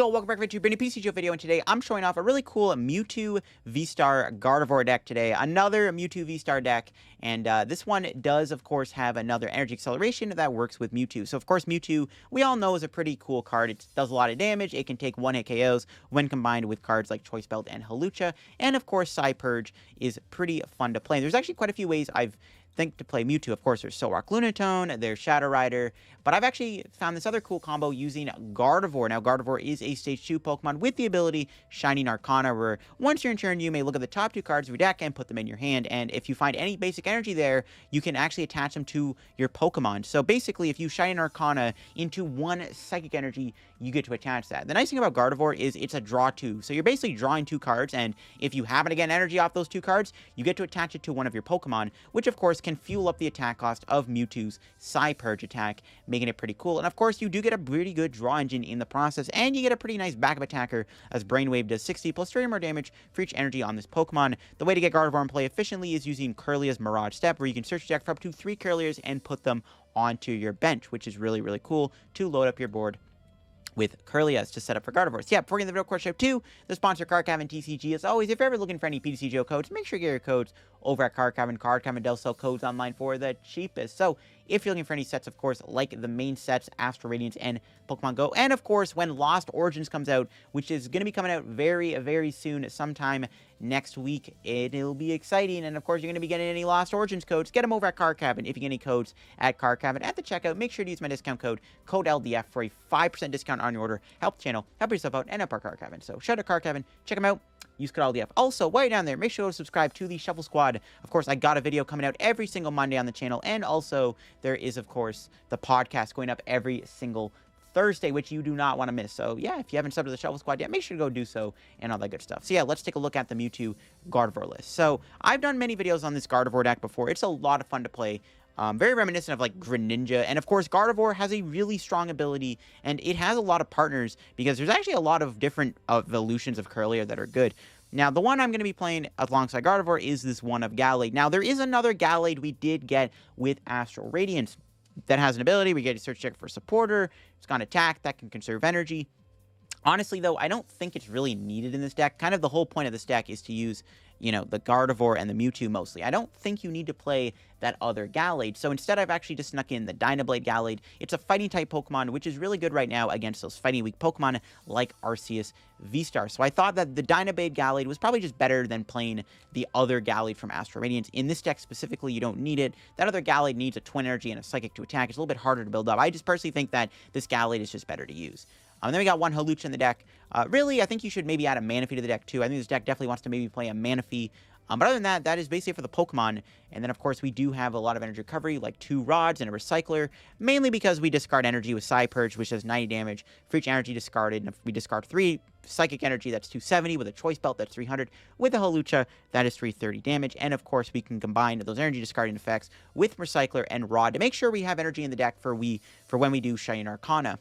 Yo, welcome back to a brand new PTCGO video, and today I'm showing off a really cool Mewtwo VSTAR Gardevoir deck today. Another Mewtwo VSTAR deck, and this one does, of course, have another energy acceleration that works with Mewtwo. So, of course, Mewtwo, we all know, is a pretty cool card. It does a lot of damage. It can take one-hit KOs when combined with cards like Choice Belt and Hawlucha. And, of course, Purge is pretty fun to play. And there's actually quite a few ways I've think to play Mewtwo. Of course, there's Solrock Lunatone, there's Shadow Rider, but I've actually found this other cool combo using Gardevoir. Now, Gardevoir is a Stage 2 Pokemon with the ability Shining Arcana, where once you're in turn, you may look at the top two cards of your deck and put them in your hand, and if you find any basic energy there, you can actually attach them to your Pokemon. So basically, if you Shining Arcana into one Psychic Energy, you get to attach that. The nice thing about Gardevoir is it's a draw 2, so you're basically drawing 2 cards, and if you happen to get energy off those 2 cards, you get to attach it to one of your Pokemon, which of course can fuel up the attack cost of Mewtwo's Purge attack, making it pretty cool. And of course, you do get a pretty good draw engine in the process, and you get a pretty nice backup attacker, as Brainwave does 60 plus 30 more damage for each energy on this Pokemon. The way to get Gardevoir in play efficiently is using Kirlia's Mirage Step, where you can search your deck for up to 3 Kirlias and put them onto your bench, which is really, really cool to load up your board with Kirlias to set up for Gardevoir. So yeah, before we get into the video, of course, show 2, the sponsor, Card Cavern TCG. As always, if you're ever looking for any PTCGO codes, make sure you get your codes over at Card Cavern. Card Cavern does sell codes online for the cheapest. So if you're looking for any sets, of course, like the main sets, Astral Radiance and Pokemon Go, and of course, when Lost Origins comes out, which is going to be coming out very, very soon, sometime next week, it'll be exciting. And of course, you're going to be getting any Lost Origins codes, get them over at Card Cavern. If you get any codes at Card Cavern at the checkout, make sure to use my discount code LDF for a 5% discount on your order. Help the channel, help yourself out, and help our Card Cavern. So shout out to Card Cavern, check them out. Use code LDF. Also, while you're down there, make sure to subscribe to the Shuffle Squad. Of course, I got a video coming out every single Monday on the channel, and also there is, of course, the podcast going up every single Thursday, which you do not want to miss. So yeah, if you haven't subbed to the Shuffle Squad yet, make sure to go do so, and all that good stuff. So yeah, let's take a look at the Mewtwo Gardevoir list. So I've done many videos on this Gardevoir deck before. It's a lot of fun to play. Very reminiscent of like Greninja, and of course Gardevoir has a really strong ability, and it has a lot of partners because there's actually a lot of different evolutions of Kirlia that are good. Now, the one I'm going to be playing alongside Gardevoir is this one of Gallade. Now, there is another Gallade we did get with Astral Radiance that has an ability. We get a search check for supporter. It's got an attack that can conserve energy. Honestly, though, I don't think it's really needed in this deck. Kind of the whole point of this deck is to use, you know, the Gardevoir and the Mewtwo mostly. I don't think you need to play that other Gallade. So instead, I've actually just snuck in the Dynablade Gallade. It's a fighting-type Pokemon, which is really good right now against those fighting-weak Pokemon like Arceus V-Star. So I thought that the Dynablade Gallade was probably just better than playing the other Gallade from Astral Radiance. In this deck specifically, you don't need it. That other Gallade needs a Twin Energy and a Psychic to attack. It's a little bit harder to build up. I just personally think that this Gallade is just better to use. Then we got one Hawlucha in the deck. Really, I think you should maybe add a Manaphy to the deck, too. I think this deck definitely wants to maybe play a Manaphy. But other than that, that is basically for the Pokemon. And then, of course, we do have a lot of energy recovery, like 2 rods and a recycler, mainly because we discard energy with Purge, which does 90 damage for each energy discarded. And if we discard 3 psychic energy, that's 270. With a Choice Belt, that's 300. With a Hawlucha, that is 330 damage. And, of course, we can combine those energy discarding effects with recycler and rod to make sure we have energy in the deck for when we do Shining Arcana.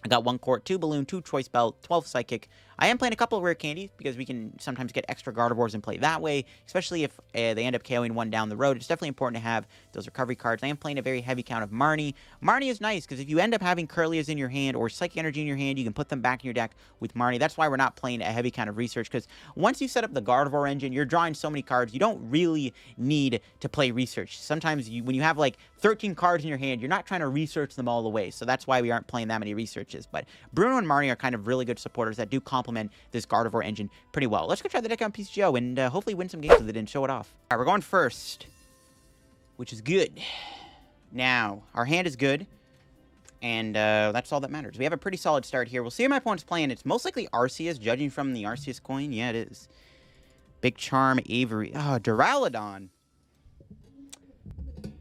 I got 1 Court, 2 Balloon, 2 Choice Belt, 12 Psychic. I am playing a couple of Rare Candies because we can sometimes get extra Gardevoirs and play that way, especially if they end up KOing one down the road. It's definitely important to have those recovery cards. I am playing a very heavy count of Marnie. Marnie is nice because if you end up having Kirlias in your hand or Psychic Energy in your hand, you can put them back in your deck with Marnie. That's why we're not playing a heavy count of Research, because once you set up the Gardevoir engine, you're drawing so many cards, you don't really need to play Research. Sometimes when you have like 13 cards in your hand, you're not trying to research them all the way, so that's why we aren't playing that many Researches. But Bruno and Marnie are kind of really good supporters that do complement this Gardevoir engine pretty well. Let's go try the deck on PTCGO and hopefully win some games with it and show it off. All right, we're going first, which is good. Now, our hand is good, and that's all that matters. We have a pretty solid start here. We'll see how my opponent's playing. It's most likely Arceus, judging from the Arceus coin. Yeah, it is. Big Charm, Avery. Oh, Duraludon.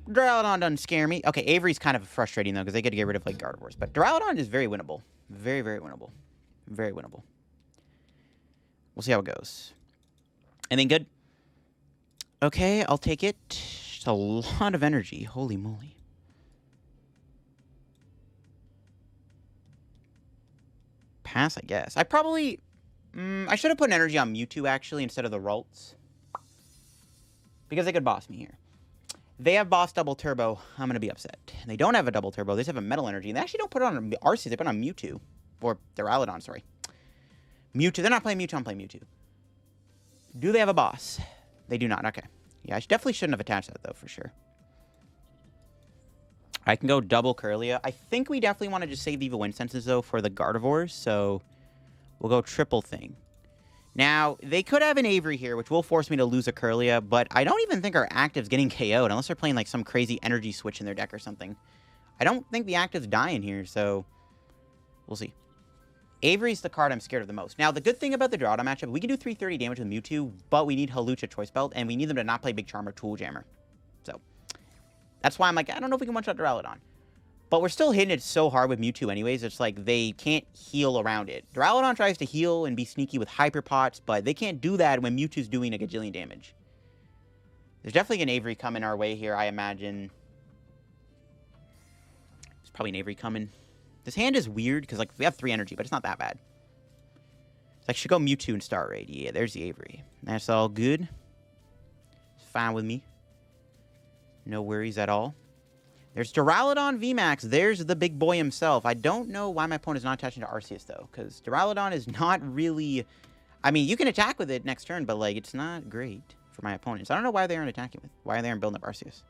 Duraludon doesn't scare me. Okay, Avery's kind of frustrating, though, because they get to get rid of, like, Gardevoirs. But Duraludon is very winnable. Very, very winnable. Very winnable. We'll see how it goes. Anything good? Okay, I'll take it. It's a lot of energy. Holy moly. Pass, I guess. I probably... I should have put an energy on Mewtwo, actually, instead of the Ralts. Because they could boss me here. They have boss double turbo. I'm going to be upset. They don't have a double turbo. They just have a metal energy. And they actually don't put it on Arceus. They put it on Mewtwo. Or Duraludon, sorry. Mewtwo. They're not playing Mewtwo. I'm playing Mewtwo. Do they have a boss? They do not. Okay. Yeah, I definitely shouldn't have attached that, though, for sure. I can go double Kirlia. I think we definitely want to just save the Evolution Incenses, though, for the Gardevoirs. So we'll go triple thing. Now, they could have an Avery here, which will force me to lose a Kirlia, but I don't even think our active's getting KO'd, unless they're playing, like, some crazy energy switch in their deck or something. I don't think the active's dying here, so we'll see. Avery's the card I'm scared of the most. Now, the good thing about the Duraludon matchup, we can do 330 damage with Mewtwo, but we need Hawlucha Choice Belt, and we need them to not play Big Charm or Tool Jammer. So that's why I'm like, I don't know if we can one-shot Duraludon. But we're still hitting it so hard with Mewtwo anyways, it's like they can't heal around it. Duraludon tries to heal and be sneaky with Hyper Pots, but they can't do that when Mewtwo's doing a gajillion damage. There's definitely an Avery coming our way here, I imagine. There's probably an Avery coming. This hand is weird, because like we have 3 energy, but it's not that bad. So I should go Mewtwo and Star Raid. Yeah, there's the Avery. That's all good. It's fine with me. No worries at all. There's Duraludon VMAX. There's the big boy himself. I don't know why my opponent is not attaching to Arceus, though, because Duraludon is not really... I mean, you can attack with it next turn, but, like, it's not great for my opponents. I don't know why they aren't attacking with... Why they aren't building up Arceus.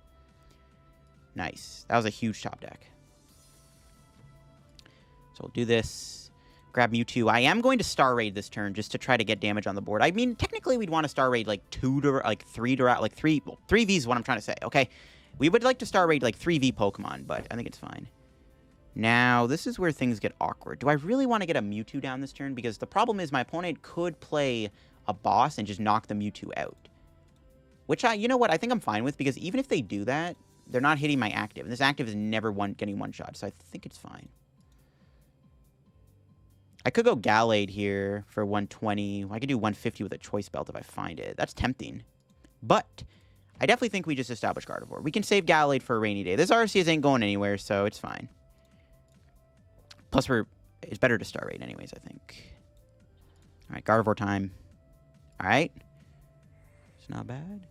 Nice. That was a huge top deck. So we'll do this. Grab Mewtwo. I am going to Star Raid this turn just to try to get damage on the board. I mean, technically, we'd want to Star Raid, like, 3 Vs is what I'm trying to say, okay? We would like to Star Raid, like, 3V Pokemon, but I think it's fine. Now, this is where things get awkward. Do I really want to get a Mewtwo down this turn? Because the problem is my opponent could play a boss and just knock the Mewtwo out. Which, you know what, I think I'm fine with, because even if they do that, they're not hitting my active. And this active is never getting one-shot, so I think it's fine. I could go Gallade here for 120. I could do 150 with a Choice Belt if I find it. That's tempting. But I definitely think we just establish Gardevoir. We can save Gallade for a rainy day. This Arceus ain't going anywhere, so it's fine. Plus, it's better to Star Raid anyways, I think. All right, Gardevoir time. All right. It's not bad.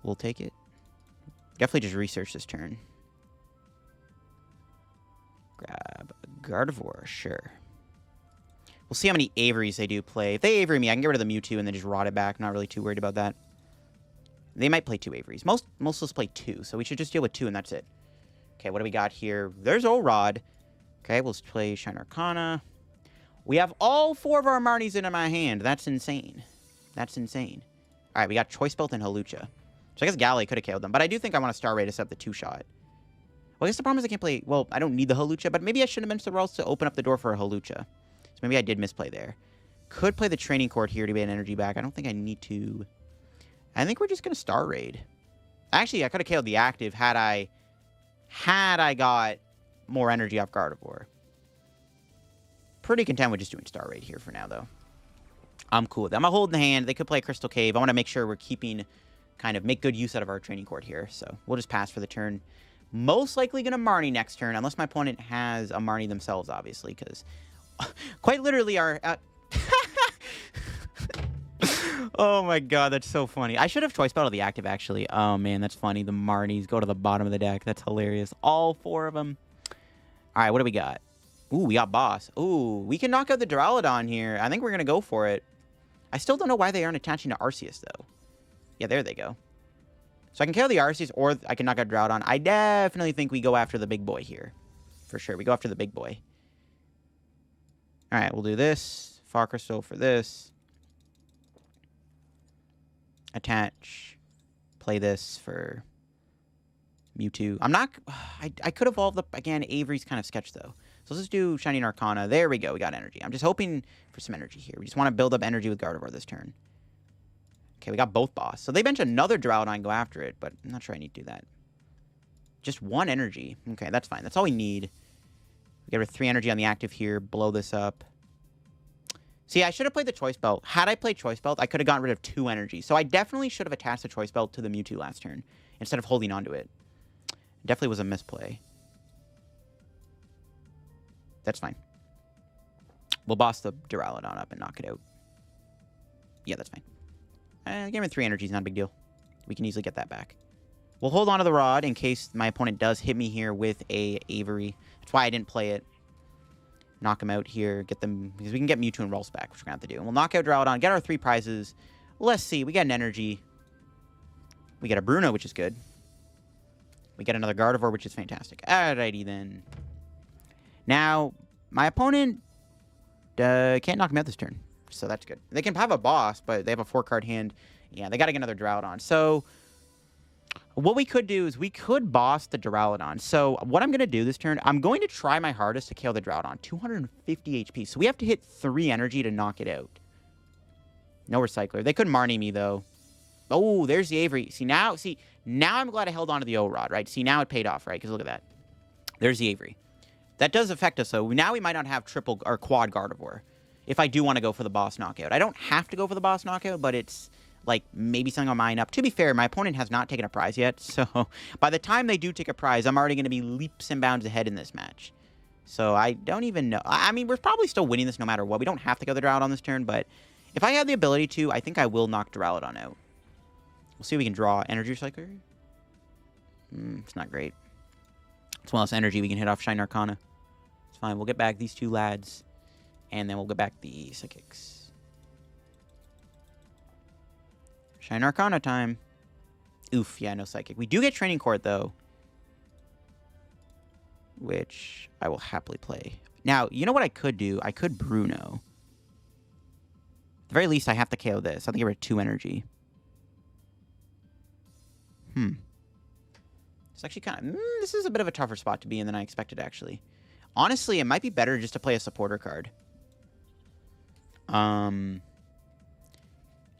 We'll take it. Definitely just research this turn. Grab Gardevoir, sure. We'll see how many Averys they do play. If they Avery me, I can get rid of the Mewtwo and then just rot it back. I'm not really too worried about that. They might play 2 Averys. Most of us play 2, so we should just deal with 2 and that's it. Okay, what do we got here? There's Orod. Okay, we'll play Shine Arcana. We have all 4 of our Marnies in my hand. That's insane. That's insane. All right, we got Choice Belt and Hawlucha. So I guess Gallade could have killed them, but I do think I want to Star Raid us up the 2-shot. Well, I guess the problem is I can't play... Well, I don't need the Hawlucha, but maybe I should have mentioned the Ralts to open up the door for a Hawlucha. So maybe I did misplay there. Could play the Training Court here to get energy back. I don't think I need to... I think we're just going to Star Raid. Actually, I could have killed the active had I got more energy off Gardevoir. Pretty content with just doing Star Raid here for now, though. I'm cool with that. I'm holding the hand. They could play Crystal Cave. I want to make sure we're keeping... Kind of make good use out of our Training Court here. So we'll just pass for the turn. Most likely going to Marnie next turn, unless my opponent has a Marnie themselves, obviously, because quite literally our... Oh my god, that's so funny. I should have Choice Battle the active, actually. Oh man, that's funny. The Marnies go to the bottom of the deck. That's hilarious. All 4 of them. All right, what do we got? Ooh, we got Boss. Ooh, we can knock out the Duraludon here. I think we're going to go for it. I still don't know why they aren't attaching to Arceus, though. Yeah, there they go. So I can kill the Arceus, or I can knock out Duraludon. I definitely think we go after the big boy here. For sure, we go after the big boy. All right, we'll do this. Fog Crystal for this. Attach. Play this for Mewtwo. I'm not... I could evolve the... Again, Avery's kind of sketch, though. So let's just do Shining Arcana. There we go. We got energy. I'm just hoping for some energy here. We just want to build up energy with Gardevoir this turn. Okay, we got both boss. So they bench another Duraludon and go after it, but I'm not sure I need to do that. Just 1 energy. Okay, that's fine. That's all we need. We get rid of 3 energy on the active here. Blow this up. See, I should have played the Choice Belt. Had I played Choice Belt, I could have gotten rid of 2 energy. So I definitely should have attached the Choice Belt to the Mewtwo last turn instead of holding onto it. Definitely was a misplay. That's fine. We'll boss the Duraludon up and knock it out. Yeah, that's fine. Game of 3 energy is not a big deal. We can easily get that back. We'll hold on to the Rod in case my opponent does hit me here with a Avery. That's why I didn't play it. knock them out here, get them, because we can get Mewtwo and Ralts back, which we're going to have to do. And we'll knock out Duraludon, get our 3 prizes. Let's see, we got an Energy. We get a Bruno, which is good. We get another Gardevoir, which is fantastic. Alrighty then. Now, my opponent can't knock me out this turn, so that's good. They can have a boss, but they have a 4-card hand. Yeah, they got to get another Duraludon. So, what we could do is we could boss the Duraludon. So, what I'm going to do this turn, I'm going to try my hardest to KO the Duraludon. 250 HP. So, we have to hit 3 energy to knock it out. No Recycler. They could Marnie me, though. Oh, there's the Avery. See, now I'm glad I held on to the O-Rod, right? See, now it paid off, right? Because look at that. There's the Avery. That does affect us, though. Now we might not have triple or quad Gardevoir if I do want to go for the boss knockout. I don't have to go for the boss knockout, but it's like maybe something on mine up. To be fair, my opponent has not taken a prize yet, so by the time they do take a prize, I'm already going to be leaps and bounds ahead in this match. So I don't even know. I mean, we're probably still winning this no matter what. We don't have to go the Duraludon on this turn, but if I have the ability to, I think I will knock Duraludon out. We'll see if we can draw Energy Recycler. It's not great. It's one less energy we can hit off Shine Arcana. It's fine. We'll get back these 2 lads, and then we'll get back the Psychics. Shine Arcana time. Oof, yeah, no Psychic. We do get Training Court, though, which I will happily play. Now, you know what I could do? I could Bruno. At the very least, I have to KO this. I think I get 2 energy. It's actually kind of... this is a bit of a tougher spot to be in than I expected, actually. Honestly, it might be better just to play a supporter card.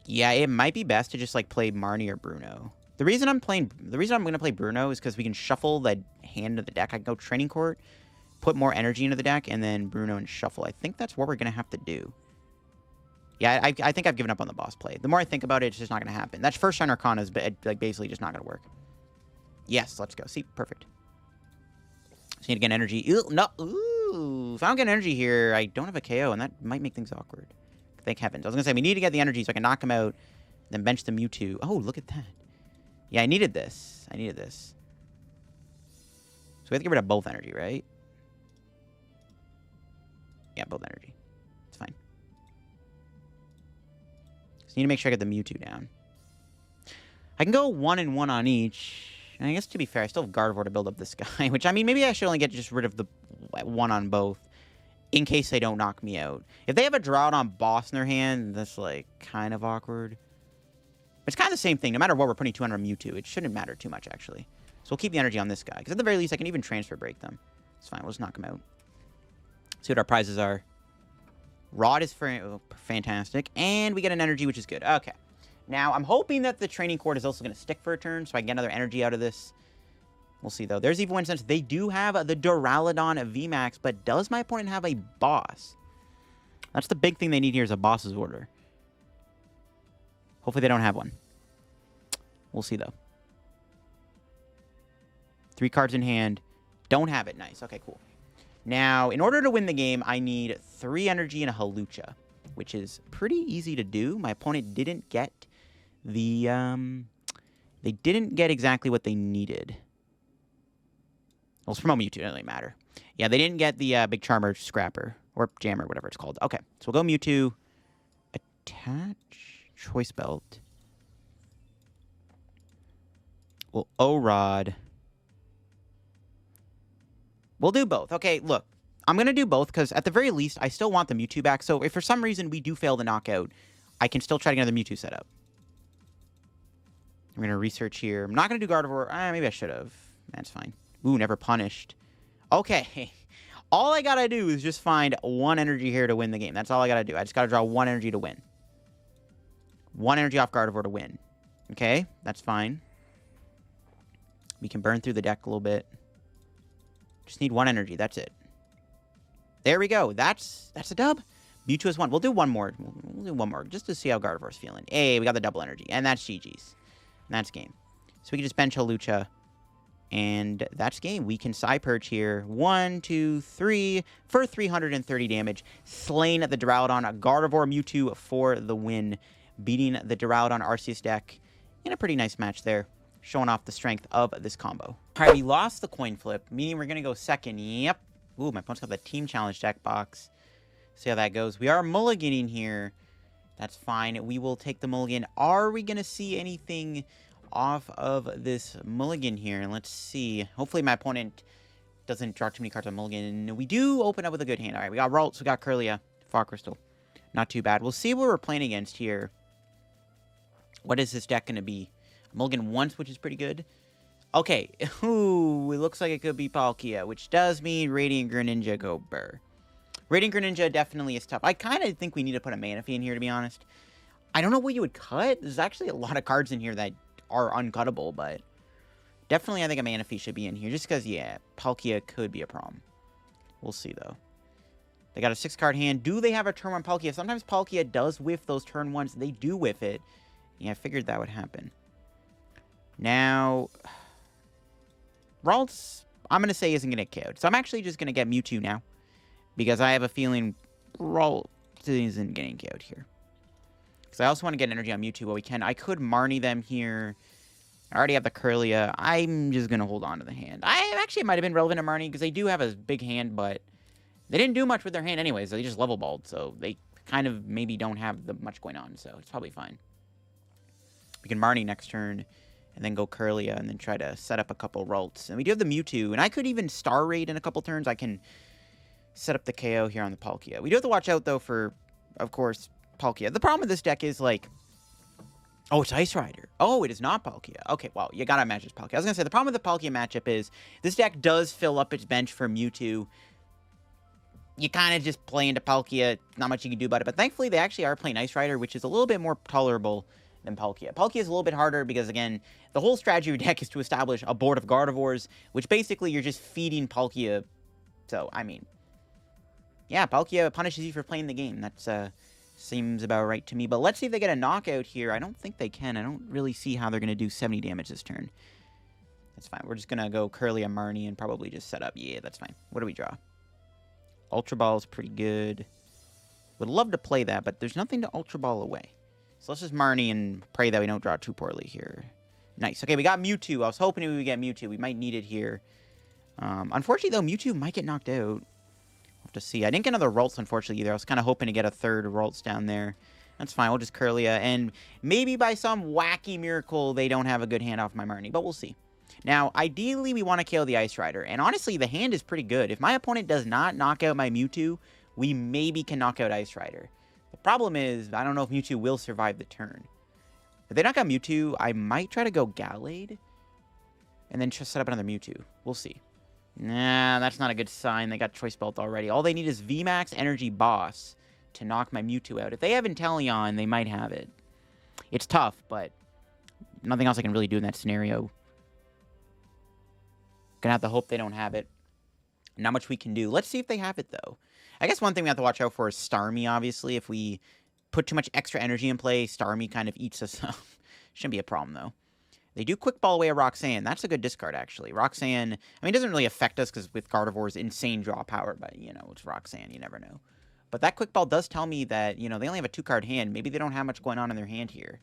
Yeah, it might be best to just, like, play Marnie or Bruno. The reason I'm going to play Bruno is because we can shuffle the hand of the deck. I can go Training Court, put more energy into the deck, and then Bruno and shuffle. I think that's what we're going to have to do. Yeah, I think I've given up on the boss play. The more I think about it, it's just not going to happen. That first Shine Arcana is like basically just not going to work. Yes, let's go. See, perfect. Just need to get energy. Ew, no, ooh. If I don't get energy here, I don't have a KO, and that might make things awkward. Thank heavens. I was going to say, we need to get the energy so I can knock him out, then bench the Mewtwo. Oh, look at that. Yeah, I needed this. So we have to get rid of both energy, right? Yeah, both energy. It's fine. Just need to make sure I get the Mewtwo down. I can go 1 and 1 on each. And I guess, to be fair, I still have Gardevoir to build up this guy. Which, I mean, maybe I should only get just rid of the 1 on both. In case they don't knock me out. If they have a Duraludon boss in their hand, that's, like, kind of awkward. It's kind of the same thing. No matter what, we're putting 200 on Mewtwo. It shouldn't matter too much, actually. So we'll keep the energy on this guy. Because at the very least, I can even transfer break them. It's fine. We'll just knock them out. See what our prizes are. Rod is fantastic. And we get an energy, which is good. Okay. Now, I'm hoping that the Training Court is also going to stick for a turn, so I can get another energy out of this. We'll see, though. There's Evolution Incense. They do have the Duraludon VMAX, but does my opponent have a boss? That's the big thing they need here is a boss's order. Hopefully they don't have one. We'll see, though. 3 cards in hand. Don't have it. Nice. Okay, cool. Now, in order to win the game, I need 3 energy and a Hawlucha, which is pretty easy to do. My opponent didn't get the... they didn't get exactly what they needed. Well, it's from Mewtwo. It doesn't really matter. Yeah, they didn't get the Big Charmer Scrapper. Or Jammer, whatever it's called. Okay, so we'll go Mewtwo. Attach. Choice Belt. Well, O-Rod. We'll do both. Okay, look. I'm going to do both because at the very least, I still want the Mewtwo back. So if for some reason we do fail the knockout, I can still try to get another Mewtwo set up. I'm going to research here. I'm not going to do Gardevoir. Maybe I should have. That's fine. Ooh, never punished. Okay. All I got to do is just find 1 energy here to win the game. That's all I got to do. I just got to draw 1 energy to win. 1 energy off Gardevoir to win. Okay, that's fine. We can burn through the deck a little bit. Just need 1 energy. That's it. There we go. That's a dub. Mewtwo is 1. We'll do one more. We'll do one more just to see how Gardevoir's feeling. Hey, we got the double energy. And that's GG's. And that's game. So we can just bench Hawlucha. And that's game. We can Psy-Purge here. 1, 2, 3 for 330 damage. Slain the Duraludon. Gardevoir Mewtwo for the win. Beating the Duraludon Arceus deck in a pretty nice match there. Showing off the strength of this combo. All right, we lost the coin flip, meaning we're going to go second. Yep. Ooh, my opponent's got the Team Challenge deck box. See how that goes. We are mulliganing here. That's fine. We will take the mulligan. Are we going to see anything off of this mulligan here? Let's see. Hopefully my opponent doesn't draw too many cards on mulligan. We do open up with a good hand. All right, we got Ralts. We got Kirlia. Fog Crystal. Not too bad. We'll see what we're playing against here. What is this deck going to be? Mulligan once, which is pretty good. Okay. Ooh, it looks like it could be Palkia, which does mean Radiant Greninja go burr. Radiant Greninja definitely is tough. I kind of think we need to put a Manaphy in here, to be honest. I don't know what you would cut. There's actually a lot of cards in here that are uncuttable, but definitely I think a Manaphy should be in here. Just because, yeah, Palkia could be a problem. We'll see, though. They got a 6-card hand. Do they have a turn 1 Palkia? Sometimes Palkia does whiff those turn 1s. They do whiff it. Yeah, I figured that would happen. Now, Ralts, I'm going to say isn't going to get KO'd. So I'm actually just going to get Mewtwo now. Because I have a feeling Ralts isn't getting KO'd here. Because I also want to get energy on Mewtwo while we can. I could Marnie them here. I already have the Kirlia. I'm just going to hold on to the hand. It might have been relevant to Marnie because they do have a big hand, but they didn't do much with their hand anyways. They just level balled, so they kind of maybe don't have much going on, so it's probably fine. We can Marnie next turn, and then go Kirlia, and then try to set up a couple Ralts. And we do have the Mewtwo, and I could even Star Raid in a couple turns. I can set up the KO here on the Palkia. We do have to watch out, though, for, of course, Palkia. The problem with this deck is, like... Oh, it's Ice Rider. Oh, it is not Palkia. Okay, well, you gotta match this Palkia. I was gonna say, the problem with the Palkia matchup is this deck does fill up its bench for Mewtwo. You kind of just play into Palkia. Not much you can do about it. But thankfully, they actually are playing Ice Rider, which is a little bit more tolerable than Palkia. Palkia is a little bit harder because, again, the whole strategy of your deck is to establish a board of Gardevoirs, which basically you're just feeding Palkia. So, I mean, yeah, Palkia punishes you for playing the game. That's, seems about right to me. But let's see if they get a knockout here. I don't think they can. I don't really see how they're going to do 70 damage this turn. That's fine. We're just going to go Kirlia Marnie and probably just set up. Yeah, that's fine. What do we draw? Ultra Ball is pretty good. Would love to play that, but there's nothing to Ultra Ball away. So let's just Marnie and pray that we don't draw too poorly here. Nice. Okay, we got Mewtwo. I was hoping we would get Mewtwo. We might need it here. Unfortunately, though, Mewtwo might get knocked out. We'll have to see. I didn't get another Ralts, unfortunately, either. I was kind of hoping to get a third Ralts down there. That's fine. We'll just Kirlia. And maybe by some wacky miracle, they don't have a good hand off my Marnie. But we'll see. Now, ideally, we want to kill the Ice Rider. And honestly, the hand is pretty good. If my opponent does not knock out my Mewtwo, we maybe can knock out Ice Rider. The problem is, I don't know if Mewtwo will survive the turn. If they knock out Mewtwo, I might try to go Gallade. And then just set up another Mewtwo. We'll see. Nah, that's not a good sign. They got Choice Belt already. All they need is VMAX Energy Boss to knock my Mewtwo out. If they have Inteleon, they might have it. It's tough, but nothing else I can really do in that scenario. Gonna have to hope they don't have it. Not much we can do. Let's see if they have it, though. I guess one thing we have to watch out for is Starmie, obviously. If we put too much extra energy in play, Starmie kind of eats us up. Shouldn't be a problem, though. They do Quick Ball away a Roxanne. That's a good discard, actually. Roxanne, I mean, it doesn't really affect us because with Gardevoir's insane draw power, but, you know, it's Roxanne. You never know. But that Quick Ball does tell me that, you know, they only have a 2-card hand. Maybe they don't have much going on in their hand here.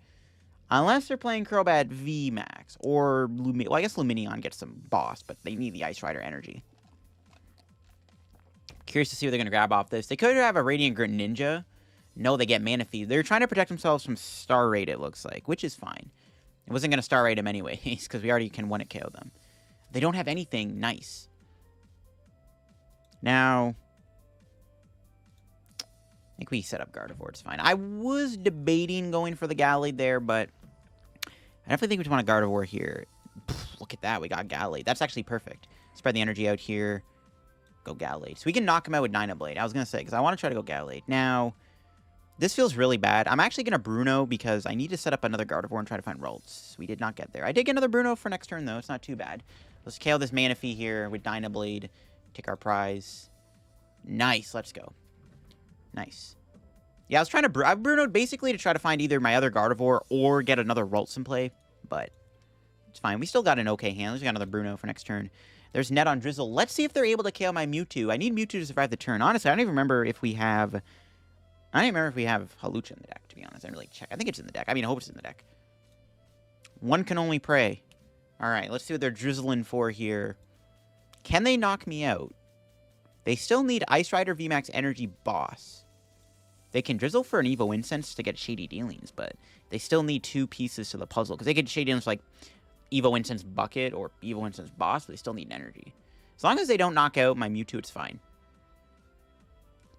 Unless they're playing Crobat VMAX or well, I guess Lumineon gets some boss, but they need the Ice Rider energy. Curious to see what they're going to grab off this. They could have a Radiant Greninja. No, they get Manaphy. They're trying to protect themselves from Star Raid, it looks like, which is fine. It wasn't going to Star Raid them anyways, because we already can 1-hit KO them. They don't have anything nice. Now, I think we set up Gardevoir. It's fine. I was debating going for the Gallade there, but I definitely think we just want a Gardevoir here. Look at that. We got Gallade. That's actually perfect. Spread the energy out here. Go Gallade. So we can knock him out with Dynablade. I was going to say, because I want to try to go Gallade. Now, this feels really bad. I'm actually going to Bruno because I need to set up another Gardevoir and try to find Ralts. We did not get there. I did get another Bruno for next turn, though. It's not too bad. Let's KO this Manaphy here with Dynablade. Take our prize. Nice. Let's go. Nice. Yeah, I was trying to... I Brunoed basically to try to find either my other Gardevoir or get another Ralts in play, but it's fine. We still got an okay hand. We got another Bruno for next turn. There's Net on Drizzle. Let's see if they're able to KO my Mewtwo. I need Mewtwo to survive the turn. Honestly, I don't even remember if we have... I don't even remember if we have Hawlucha in the deck, to be honest. I didn't really check. I think it's in the deck. I mean, I hope it's in the deck. One can only pray. All right, let's see what they're drizzling for here. Can they knock me out? They still need Ice Rider VMAX Energy Boss. They can drizzle for an Evo Incense to get Shady Dealings, but they still need 2 pieces to the puzzle. Because they get Shady Dealings like Evo Incense Bucket or Evo Incense Boss, but they still need an energy. As long as they don't knock out my Mewtwo, it's fine.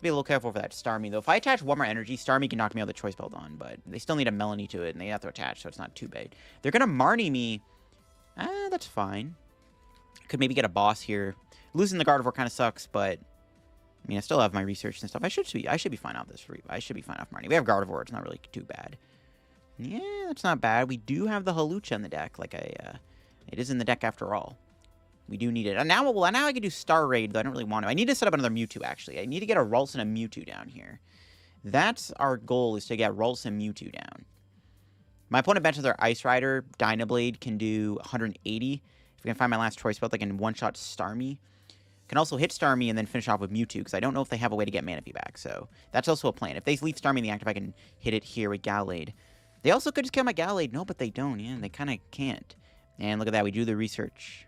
Be a little careful for that Starmie, though. If I attach 1 more energy, Starmie can knock me out the Choice Belt on, but they still need a Melanie to it, and they have to attach, so it's not too bad. They're going to Marnie me. That's fine. Could maybe get a boss here. Losing the Gardevoir kind of sucks, but I mean, I still have my research and stuff. I should be fine off this. I should be fine off Marnie. We have Gardevoir. It's not really too bad. Yeah, that's not bad. We do have the Hawlucha in the deck. It is in the deck after all. We do need it. And now I can do Star Raid, though I don't really want to. I need to set up another Mewtwo, actually. I need to get a Ralts and a Mewtwo down here. That's our goal, is to get Ralts and Mewtwo down. My opponent benches their Ice Rider. Dynablade can do 180. If we can find my last Choice Belt, I can one-shot Starmie. Can also hit Starmie and then finish off with Mewtwo, because I don't know if they have a way to get Mana V back. So that's also a plan. If they leave Starmie in the active, I can hit it here with Gallade. They also could just kill my Gallade. No, but they don't. Yeah, they kind of can't. And look at that. We do the research.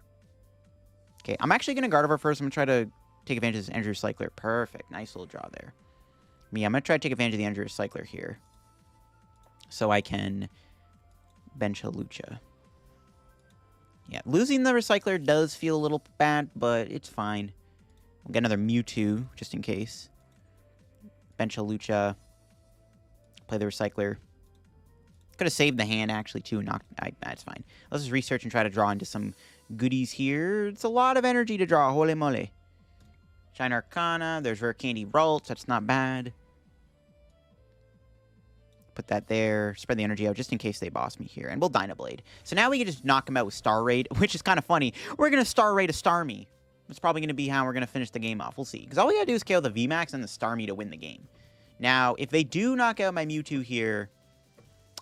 Okay, I'm actually going to Gardevoir first. I'm going to try to take advantage of this Energy Recycler. Perfect. Nice little draw there. I'm going to try to take advantage of the Energy Recycler here. So I can bench Hawlucha. Yeah, losing the Recycler does feel a little bad, but it's fine. We'll get another Mewtwo, just in case. Bench Hawlucha. Play the Recycler. Could have saved the hand, actually, too. That's fine. Let's just research and try to draw into some goodies here. It's a lot of energy to draw. Holy moly. Shine Arcana. There's Rare Candy Ralts. That's not bad. Put that there. Spread the energy out just in case they boss me here. And we'll Dynablade. So now we can just knock him out with Star Raid, which is kind of funny. We're going to Star Raid a Starmie. That's probably going to be how we're going to finish the game off. We'll see. Because all we got to do is KO the VMAX and the Starmie to win the game. Now, if they do knock out my Mewtwo here,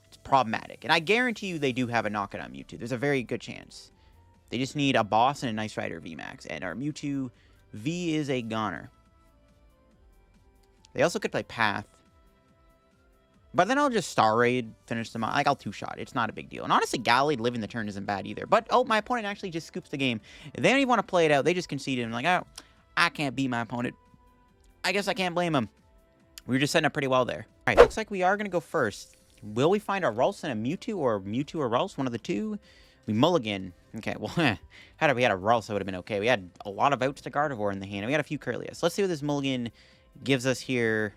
it's problematic. And I guarantee you they do have a knockout on Mewtwo. There's a very good chance. They just need a boss and a Nice Rider VMAX. And our Mewtwo V is a goner. They also could play Path. But then I'll just Star Raid, finish them out. Like, I'll 2-shot. It's not a big deal. And honestly, Gallade living the turn isn't bad either. But, oh, my opponent actually just scoops the game. They don't even want to play it out. They just conceded. I'm like, oh, I can't beat my opponent. I guess I can't blame him. We were just setting up pretty well there. All right, looks like we are going to go first. Will we find a Ralts and a Mewtwo or Ralts? One of the two? We mulligan. Okay, well, had we had a Ralts, that would have been okay. We had a lot of outs to Gardevoir in the hand. We had a few Kirlias. Let's see what this mulligan gives us here.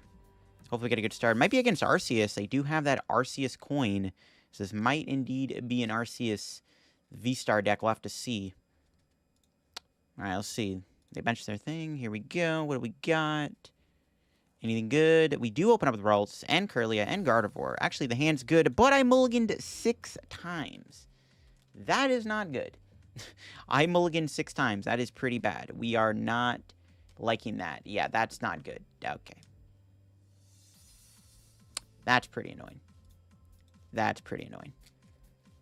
Hopefully get a good start. Might be against Arceus. They do have that Arceus coin. So this might indeed be an Arceus VSTAR deck. We'll have to see. All right, let's see. They benched their thing. Here we go. What do we got? Anything good? We do open up with Ralts and Kirlia and Gardevoir. Actually, the hand's good, but I mulliganed 6 times. That is not good. I mulliganed 6 times. That is pretty bad. We are not liking that. Yeah, that's not good. Okay. That's pretty annoying. That's pretty annoying.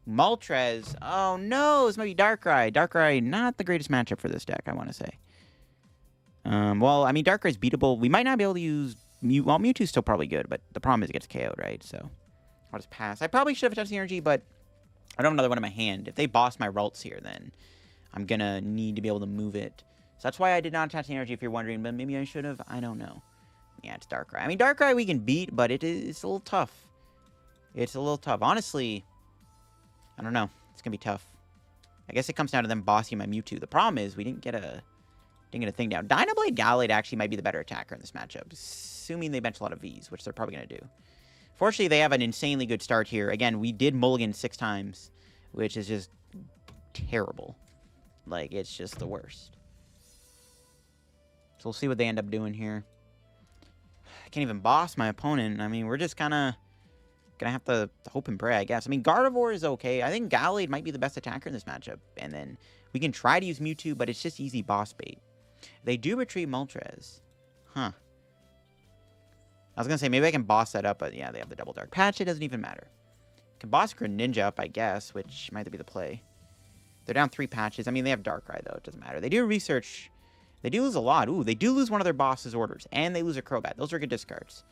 Moltres. Oh, no. This might be Darkrai. Darkrai, not the greatest matchup for this deck, I want to say. Well, I mean, Darkrai's beatable. We might not be able to use Mew. Well, Mewtwo's still probably good, but the problem is it gets KO'd, right? So I'll just pass. I probably should have touched the energy, but I don't have another one in my hand. If they boss my Ralts here, then I'm going to need to be able to move it. So that's why I did not attach the energy, if you're wondering, but maybe I should have. I don't know. Yeah, it's Darkrai. I mean, Darkrai we can beat, but it's a little tough. It's a little tough. Honestly, I don't know. It's going to be tough. I guess it comes down to them bossing my Mewtwo. The problem is we didn't get a thing down. Dynablade Gallade actually might be the better attacker in this matchup, assuming they bench a lot of Vs, which they're probably going to do. Fortunately, they have an insanely good start here. Again, we did mulligan 6 times, which is just terrible. Like, it's just the worst. So we'll see what they end up doing here. I can't even boss my opponent. I mean, we're just kind of going to have to hope and pray, I guess. I mean, Gardevoir is okay. I think Gallade might be the best attacker in this matchup. And then we can try to use Mewtwo, but it's just easy boss bait. They do retreat Moltres. Huh. I was going to say, maybe I can boss that up, but yeah, they have the double dark patch. It doesn't even matter. Can boss Greninja up, I guess, which might be the play. They're down 3 patches. I mean, they have Darkrai, though. It doesn't matter. They do research. They do lose a lot. Ooh, they do lose one of their boss's orders, and they lose a Crobat. Those are good discards.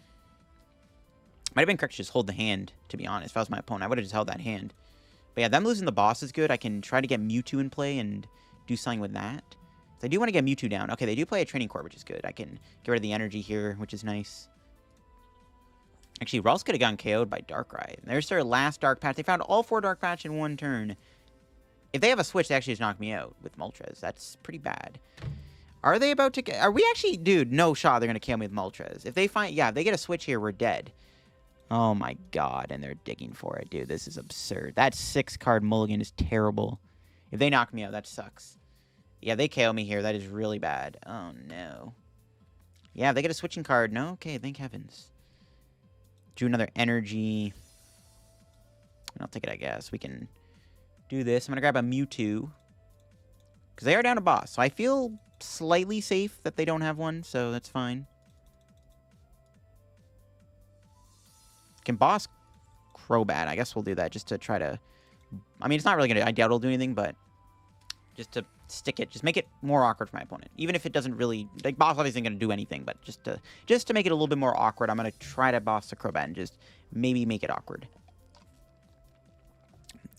Might have been correct to just hold the hand, to be honest. If I was my opponent, I would have just held that hand. But yeah, them losing the boss is good. I can try to get Mewtwo in play and do something with that. They do want to get Mewtwo down. Okay, they do play a Training Court, which is good. I can get rid of the energy here, which is nice. Actually, Ralts could have gotten KO'd by Darkrai. There's their last Dark Patch. They found all 4 Dark Patch in one turn. If they have a switch, they actually just knock me out with Moltres. That's pretty bad. Are they about to get... Are we actually... Dude, no shot they're going to kill me with Moltres. If they find... Yeah, if they get a switch here, we're dead. Oh my god, and they're digging for it, dude. This is absurd. That 6-card mulligan is terrible. If they knock me out, that sucks. Yeah, they KO me here. That is really bad. Oh, no. Yeah, if they get a switching card. No? Okay, thank heavens. Do another energy. I'll take it, I guess. We can do this. I'm going to grab a Mewtwo. Because they are down a boss. So I feel slightly safe that they don't have one. So that's fine. Can boss Crobat. I guess we'll do that just to try to... I mean, it's not really going to... I doubt it'll do anything, but... Just to stick it. Just make it more awkward for my opponent. Even if it doesn't really... Like, boss obviously isn't going to do anything, but just to make it a little bit more awkward, I'm going to try to boss the Crobat and just maybe make it awkward.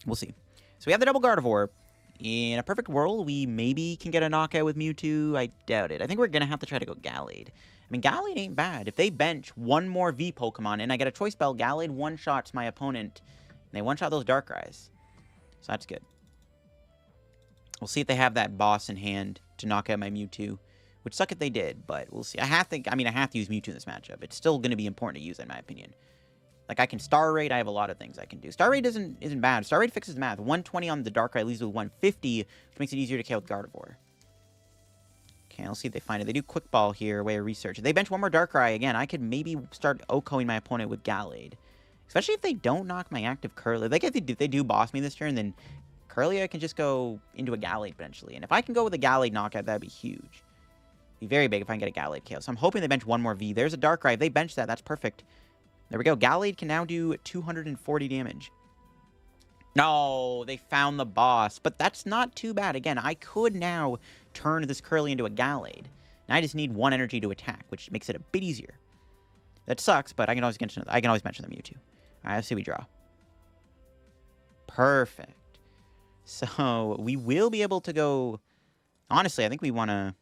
We'll see. So we have the double Gardevoir. In a perfect world, we maybe can get a knockout with Mewtwo. I doubt it. I think we're going to have to try to go Gallade. I mean, Gallade ain't bad. If they bench one more V Pokemon and I get a Choice Belt, Gallade one-shots my opponent. And they one-shot those Darkrai's. So that's good. We'll see if they have that boss in hand to knock out my Mewtwo. Would suck if they did, but we'll see. I have to use Mewtwo in this matchup. It's still going to be important to use, in my opinion. Like, I can Star Raid. I have a lot of things I can do. Star Raid isn't bad. Star Raid fixes math. 120 on the Darkrai leaves with 150, which makes it easier to kill with Gardevoir. Okay, let's see if they find it. They do Quick Ball here, way of research. If they bench one more Darkrai, again, I could maybe start OHKOing my opponent with Gallade. Especially if they don't knock my active Kirlia. Like, if they do boss me this turn, then Kirlia can just go into a Gallade potentially. And if I can go with a Gallade knockout, that'd be huge. Be very big if I can get a Gallade KO. So I'm hoping they bench one more V. There's a Darkrai. If they bench that, that's perfect. There we go. Gallade can now do 240 damage. No, they found the boss. But that's not too bad. Again, I could now turn this Kirlia into a Gallade. Now I just need one energy to attack, which makes it a bit easier. That sucks, but I can always mention the Mewtwo. All right, let's see what we draw. Perfect. So we will be able to go... Honestly, I think we want to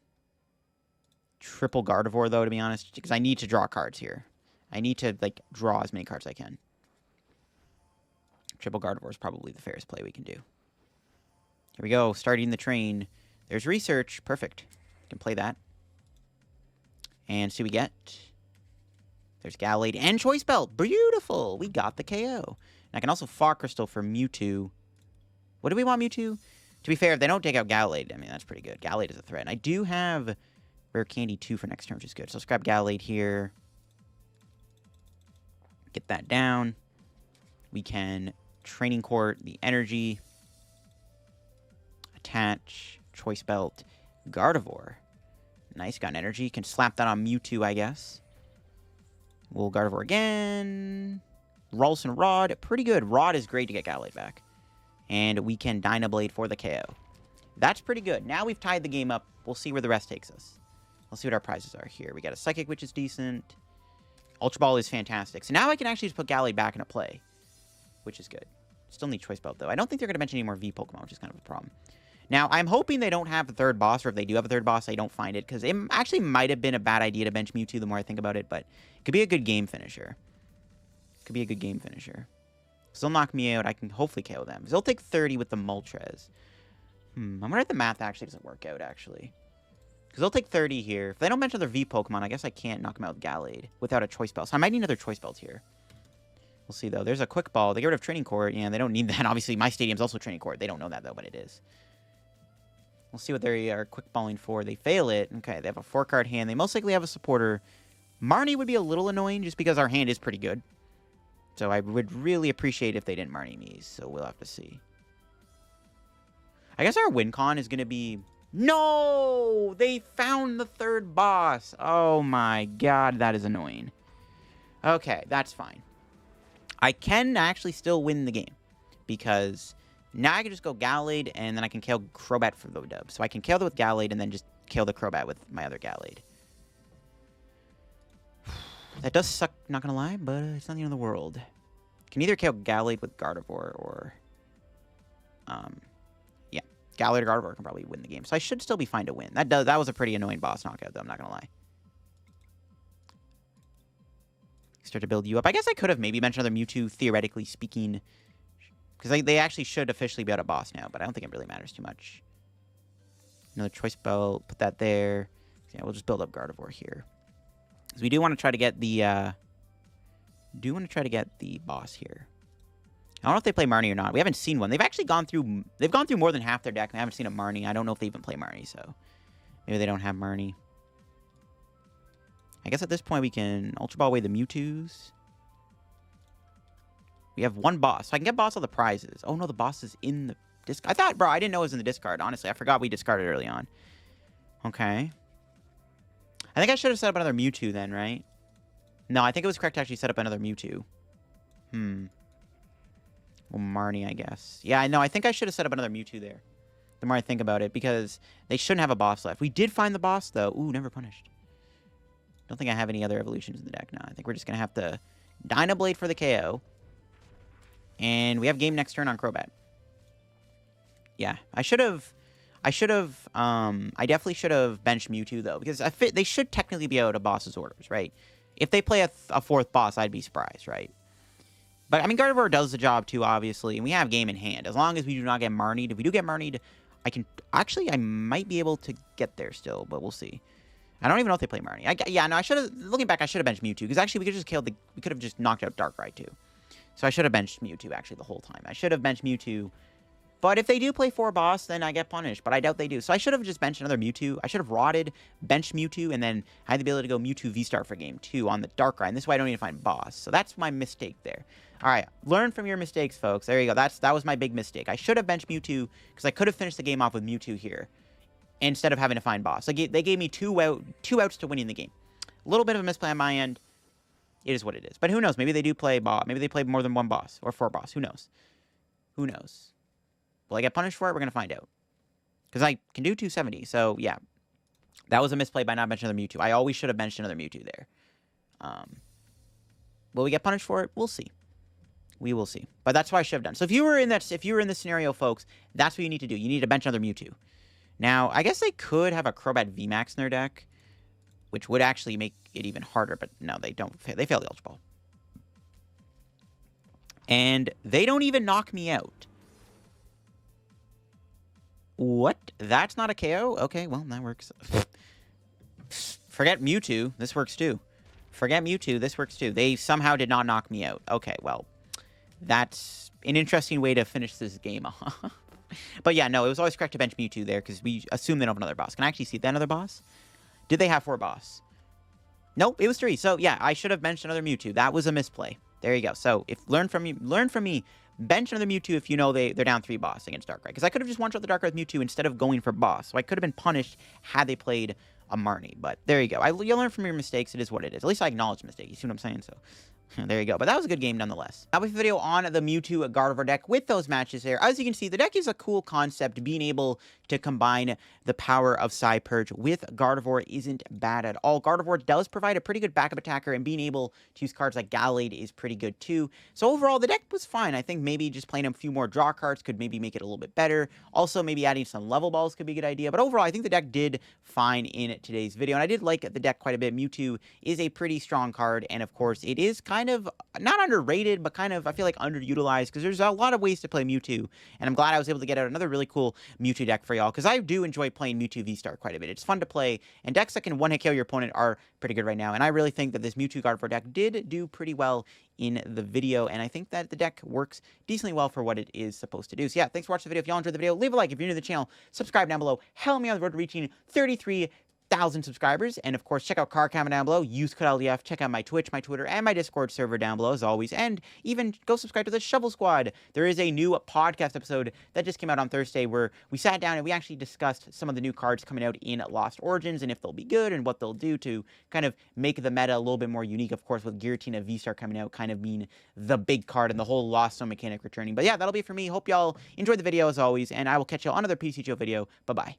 triple Gardevoir, though, to be honest, because I need to draw cards here. I need to, like, draw as many cards as I can. Triple Gardevoir is probably the fairest play we can do. Here we go, starting the train. There's research. Perfect. Can play that. And see what we get. There's Gallade and Choice Belt. Beautiful. We got the KO. And I can also Fog Crystal for Mewtwo. What do we want Mewtwo? To be fair, if they don't take out Gallade, I mean, that's pretty good. Gallade is a threat. And I do have Rare Candy 2 for next turn, which is good. So let's grab Gallade here. Get that down. We can Training Court the energy. Attach. Choice Belt. Gardevoir. Nice, got an energy. Can slap that on Mewtwo, I guess. We'll Gardevoir again. Ralts and Rod. Pretty good. Rod is great to get Gallade back. And we can Dynablade for the KO. That's pretty good. Now we've tied the game up. We'll see where the rest takes us. Let's see what our prizes are here. We got a Psychic, which is decent. Ultra Ball is fantastic. So now I can actually just put Gallade back into play, which is good. Still need Choice Belt, though. I don't think they're going to mention any more V Pokemon, which is kind of a problem. Now, I'm hoping they don't have a third boss, or if they do have a third boss, I don't find it, because it actually might have been a bad idea to bench Mewtwo the more I think about it, but it could be a good game finisher. Could be a good game finisher. So they'll knock me out. I can hopefully KO them. They'll take 30 with the Moltres. I wonder if the math actually doesn't work out, actually. Because they'll take 30 here. If they don't mention their V Pokemon, I guess I can't knock them out with Gallade without a Choice Belt. So I might need another Choice Belt here. We'll see, though. There's a Quick Ball. They get rid of Training Court. Yeah, they don't need that. Obviously, my stadium's also Training Court. They don't know that, though, but it is. We'll see what they are Quick Balling for. They fail it. Okay, they have a 4-card hand. They most likely have a supporter. Marnie would be a little annoying just because our hand is pretty good. So I would really appreciate if they didn't Marnie me. So we'll have to see. I guess our win con is going to be... No! They found the third boss. Oh my god, that is annoying. Okay, that's fine. I can actually still win the game. Because now I can just go Gallade, and then I can kill Crobat for the dub. So I can kill it with Gallade, and then just kill the Crobat with my other Gallade. That does suck, not gonna lie, but it's not the end of the world. Can either kill Gallade with Gardevoir, or... yeah. Gallade Gardevoir can probably win the game. So I should still be fine to win. That was a pretty annoying boss knockout, though. I'm not going to lie. Start to build you up. I guess I could have maybe mentioned another Mewtwo, theoretically speaking. Because they actually should officially be out of boss now, but I don't think it really matters too much. Another Choice Belt, put that there. Yeah, we'll just build up Gardevoir here. Because we do want to try to get the boss here. I don't know if they play Marnie or not. We haven't seen one. They've actually gone through more than half their deck, and I haven't seen a Marnie. I don't know if they even play Marnie, so maybe they don't have Marnie. I guess at this point we can Ultra Ball away the Mewtwo's. We have one boss. So I can get boss all the prizes. Oh no, the boss is in the discard. I thought, bro, I didn't know it was in the discard. Honestly, I forgot we discarded early on. Okay. I think I should have set up another Mewtwo then, right? No, I think it was correct to actually set up another Mewtwo. Well, Marnie, I guess. Yeah, no, I think I should have set up another Mewtwo there. The more I think about it, because they shouldn't have a boss left. We did find the boss, though. Ooh, never punished. Don't think I have any other evolutions in the deck now. I think we're just going to have to Dynablade for the KO. And we have game next turn on Crobat. Yeah, I definitely should have benched Mewtwo, though, because they should technically be out of boss's orders, right? If they play a fourth boss, I'd be surprised, right? But, I mean, Gardevoir does the job, too, obviously, and we have game in hand. As long as we do not get Marnied. If we do get Marnied, I might be able to get there still, but we'll see. I don't even know if they play Marnie. Looking back, I should have benched Mewtwo, because actually we could have just knocked out Darkrai, too. So I should have benched Mewtwo, actually, the whole time. I should have benched Mewtwo. But if they do play 4 boss, then I get punished. But I doubt they do. So I should have just benched another Mewtwo. I should have rotted, benched Mewtwo, and then had the ability to go Mewtwo VSTAR for game 2 on the Darkrai. And this way I don't need to find boss. So that's my mistake there. All right, learn from your mistakes, folks. There you go. That was my big mistake. I should have benched Mewtwo, because I could have finished the game off with Mewtwo here, instead of having to find boss. They gave me two outs to winning the game. A little bit of a misplay on my end. It is what it is. But who knows? Maybe they do play boss. Maybe they play more than one boss or 4 boss. Who knows? Who knows? Will I get punished for it? We're going to find out. Because I can do 270. So, yeah. That was a misplay by not benching another Mewtwo. I always should have benched another Mewtwo there. Will we get punished for it? We'll see. We will see. But that's what I should have done. So if you were in this scenario, folks, that's what you need to do. You need to bench another Mewtwo. Now, I guess they could have a Crobat VMAX in their deck, which would actually make it even harder, but no, they don't. They fail the Ultra Ball. And they don't even knock me out. What? That's not a KO? Okay, well, that works. Forget Mewtwo. This works too. Forget Mewtwo. This works too. They somehow did not knock me out. Okay, well, that's an interesting way to finish this game off. But yeah, no, it was always correct to bench Mewtwo there because we assumed they don't have another boss. Can I actually see that another boss? Did they have 4 boss? Nope, it was 3. So yeah, I should have benched another Mewtwo. That was a misplay. There you go. So if learn from me. Bench another Mewtwo if you know they're down 3 boss against Darkrai. Because I could have just one-shot the Darkrai with Mewtwo instead of going for boss. So I could have been punished had they played a Marnie. But there you go. You learn from your mistakes. It is what it is. At least I acknowledge mistakes. You see what I'm saying? So there you go. But that was a good game nonetheless. Now we have a video on the Mewtwo Gardevoir deck with those matches there. As you can see, the deck is a cool concept. Being able to combine the power of Psy-Purge with Gardevoir isn't bad at all. Gardevoir does provide a pretty good backup attacker, and being able to use cards like Gallade is pretty good too. So overall, the deck was fine. I think maybe just playing a few more draw cards could maybe make it a little bit better. Also, maybe adding some level balls could be a good idea. But overall, I think the deck did fine in today's video, and I did like the deck quite a bit. Mewtwo is a pretty strong card, and of course, it is kind of not underrated, but kind of, I feel like, underutilized, because there's a lot of ways to play Mewtwo, and I'm glad I was able to get out another really cool Mewtwo deck for y'all, because I do enjoy playing Mewtwo VSTAR quite a bit. It's fun to play, and decks that can one-hit KO your opponent are pretty good right now, and I really think that this Mewtwo Gardevoir deck did do pretty well in the video, and I think that the deck works decently well for what it is supposed to do. So yeah, thanks for watching the video. If y'all enjoyed the video, leave a like. If you're new to the channel, subscribe down below. Help me on the road to reaching 33,000 subscribers, and of course check out card comment down below, use code LDF, check out my Twitch, my Twitter, and my Discord server down below as always, and even go subscribe to the Shovel Squad. There is a new podcast episode that just came out on Thursday where we sat down and we actually discussed some of the new cards coming out in Lost Origins and if they'll be good and what they'll do to kind of make the meta a little bit more unique, of course, with Giratina VSTAR coming out kind of being the big card and the whole Lost Zone mechanic returning. But yeah, that'll be it for me. Hope y'all enjoyed the video as always, and I will catch y'all on another PTCGO video. Bye-bye.